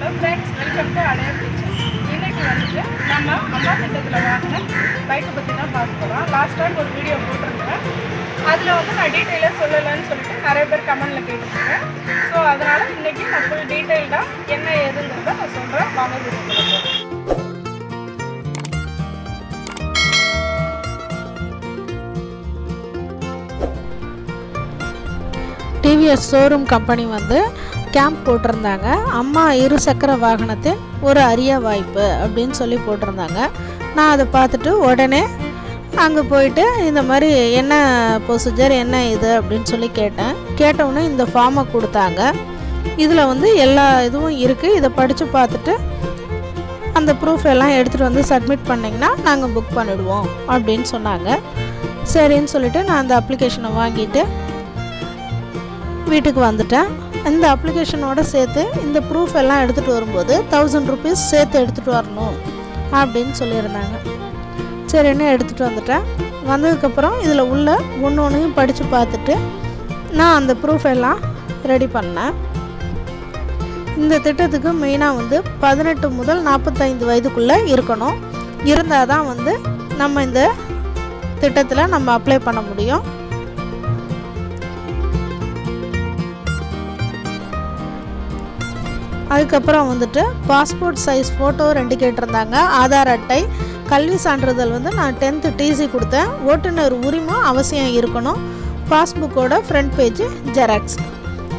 Hello friends, welcome to Alayar Kitchen. இன்னைக்கு வந்து நம்ம அம்மா திட்டத்துல வாங்கின பைக் பத்தி தான் பார்க்க போறோம். லாஸ்ட் டைம் ஒரு வீடியோ போட்டுருந்தேன். அதுல வந்து நான் டீடைலா சொல்லலன்னு சொல்லிட்டு நிறைய பேர் கமெண்ட்ல கேட்டிருந்தீங்க. சோ அதனால இன்னைக்கு நான் full டீடைலா என்ன ஏதுங்கறத நான் சொல்றேன். வாங்க வீடியோக்குள்ள போலாம். TVS ஷோரூம் கம்பெனி வந்து கேம்ப் போட்டிருந்தாங்க. அம்மா இருசக்கர வாகனத்தின் ஒரு அரிய வாய்ப்பு அப்படின்னு சொல்லி போட்டிருந்தாங்க. நான் அதை பார்த்துட்டு உடனே அங்கே போயிட்டு இந்த மாதிரி என்ன ப்ரொசீஜர் என்ன இது அப்படின்னு சொல்லி கேட்டவுடனே இந்த ஃபார்மை கொடுத்தாங்க. இதில் வந்து எல்லா இதுவும் இருக்குது. இதை படித்து பார்த்துட்டு அந்த ப்ரூஃப் எல்லாம் எடுத்துகிட்டு வந்து சப்மிட் பண்ணிங்கன்னா நாங்கள் புக் பண்ணிவிடுவோம் அப்படின்னு சொன்னாங்க. சரின்னு சொல்லிவிட்டு நான் அந்த அப்ளிகேஷனை வாங்கிட்டு வீட்டுக்கு வந்துட்டேன். இந்த அப்ளிகேஷனோட சேர்த்து இந்த ப்ரூஃப் எல்லாம் எடுத்துகிட்டு வரும்போது 1000 rupees சேர்த்து எடுத்துகிட்டு வரணும் அப்படின்னு சொல்லியிருந்தாங்க. சரின்னு எடுத்துகிட்டு வந்துட்டேன். வந்ததுக்கப்புறம் இதில் உள்ள ஒன்றையும் படித்து பார்த்துட்டு நான் அந்த ப்ரூஃப் எல்லாம் ரெடி பண்ணேன். இந்த திட்டத்துக்கு மெயினாக வந்து 18 முதல் 45 வயதுக்குள்ளே இருக்கணும். இருந்தால் தான் வந்து நம்ம இந்த திட்டத்தில் நம்ம அப்ளை பண்ண முடியும். அதுக்கப்புறம் வந்துட்டு பாஸ்போர்ட் சைஸ் ஃபோட்டோ 2 கேட்டிருந்தாங்க. ஆதார் அட்டை, கல்வி சான்றிதழ் வந்து நான் 10th TC கொடுத்தேன். ஓட்டுநர் உரிமம் அவசியம் இருக்கணும். பாஸ்புக்கோட ஃப்ரண்ட் பேஜ் ஜெராக்ஸ்,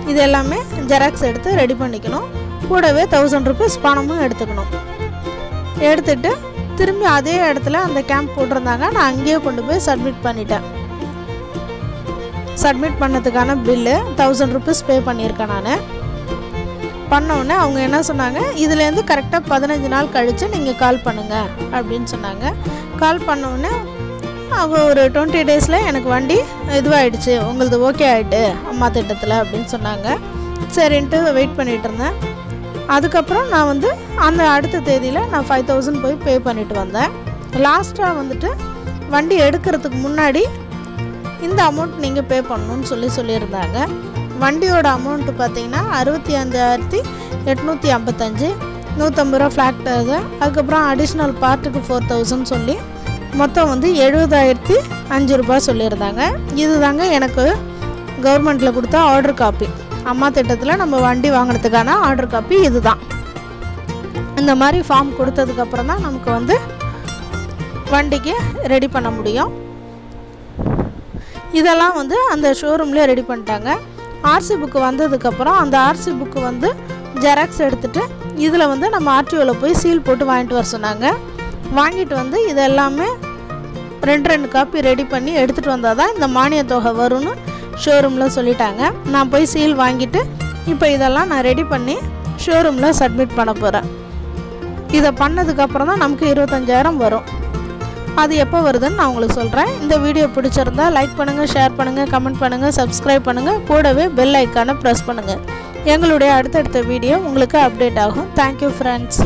இது எல்லாமே ஜெராக்ஸ் எடுத்து ரெடி பண்ணிக்கணும். கூடவே 1000 rupees பணமும் எடுத்துக்கணும். எடுத்துட்டு திரும்பி அதே இடத்துல அந்த கேம்ப் போட்டிருந்தாங்க. நான் அங்கேயே கொண்டு போய் சப்மிட் பண்ணிட்டேன். சப்மிட் பண்ணதுக்கான பில்லு 1000 rupees பே பண்ணியிருக்கேன். நான் பண்ணோடனே அவங்க என்ன சொன்னாங்க, இதுலேருந்து கரெக்டாக 15 நாள் கழித்து நீங்கள் கால் பண்ணுங்கள் அப்படின்னு சொன்னாங்க. கால் பண்ணோடனே அவங்க ஒரு 20 daysல எனக்கு வண்டி இதுவாகிடுச்சு, உங்களது ஓகே ஆகிட்டு அம்மா திட்டத்தில் அப்படின்னு சொன்னாங்க. சரின்ட்டு வெயிட் பண்ணிகிட்டு இருந்தேன். அதுக்கப்புறம் நான் வந்து அந்த அடுத்த தேதியில் நான் 5000 போய் பே பண்ணிட்டு வந்தேன். லாஸ்ட்டாக வந்துட்டு வண்டி எடுக்கிறதுக்கு முன்னாடி இந்த அமௌண்ட் நீங்கள் பே பண்ணணும்னு சொல்லியிருந்தாங்க. வண்டியோட அமௌண்ட்டு பார்த்தீங்கன்னா 65,855, 150 ரூபா ஃப்ளாட் ஆகுது. அதுக்கப்புறம் அடிஷ்னல் பார்ட்டுக்கு 4000 சொல்லி மொத்தம் வந்து 70,005 ரூபாய் சொல்லியிருந்தாங்க. இது தாங்க எனக்கு கவர்மெண்ட்டில் கொடுத்த ஆர்டர் காப்பி. அம்மா திட்டத்தில் நம்ம வண்டி வாங்கினதுக்கான ஆர்டர் காப்பி இது தான். இந்த மாதிரி ஃபார்ம் கொடுத்ததுக்கப்புறம் தான் நமக்கு வந்து வண்டிக்கு ரெடி பண்ண முடியும். இதெல்லாம் வந்து அந்த ஷோரூம்லேயே ரெடி பண்ணிட்டாங்க. ஆர்சி புக்கு வந்ததுக்கப்புறம் அந்த ஆர்சி புக்கு வந்து ஜெராக்ஸ் எடுத்துகிட்டு இதில் வந்து நம்ம ஆர்டிஓவில் போய் சீல் போட்டு வாங்கிட்டு வர சொன்னாங்க. வாங்கிட்டு வந்து இதெல்லாமே 2 காப்பி ரெடி பண்ணி எடுத்துகிட்டு வந்தால் தான் இந்த மானிய தொகை வரும்னு ஷோரூமில் சொல்லிட்டாங்க. நான் போய் சீல் வாங்கிட்டு இப்போ இதெல்லாம் நான் ரெடி பண்ணி ஷோரூமில் சப்மிட் பண்ண போகிறேன். இதை பண்ணதுக்கப்புறம் தான் நமக்கு 25,000 வரும். அது எப்போ வருதுன்னு நான் உங்களுக்கு சொல்கிறேன். இந்த வீடியோ பிடிச்சிருந்தா லைக் பண்ணுங்கள், ஷேர் பண்ணுங்கள், கமெண்ட் பண்ணுங்கள், சப்ஸ்கிரைப் பண்ணுங்கள். கூடவே பெல் ஐக்கானை ப்ரெஸ் பண்ணுங்கள். எங்களுடைய அடுத்தடுத்த வீடியோ உங்களுக்கு அப்டேட் ஆகும். Thank you friends.